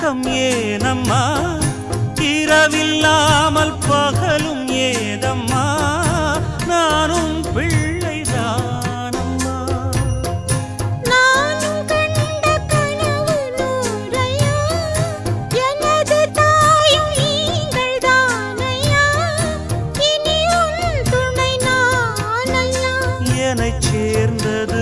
தூக்கம் ஏனம்மா இரவில்லாமல் பகலும் ஏதம்மா நானும் பிள்ளைதானம்மா நானும் கண்ட கனவு நூறையா எனது தாயும் நீங்கள் தானையா இனி உன் துணை நானல்லா என்னைச் சேர்ந்தது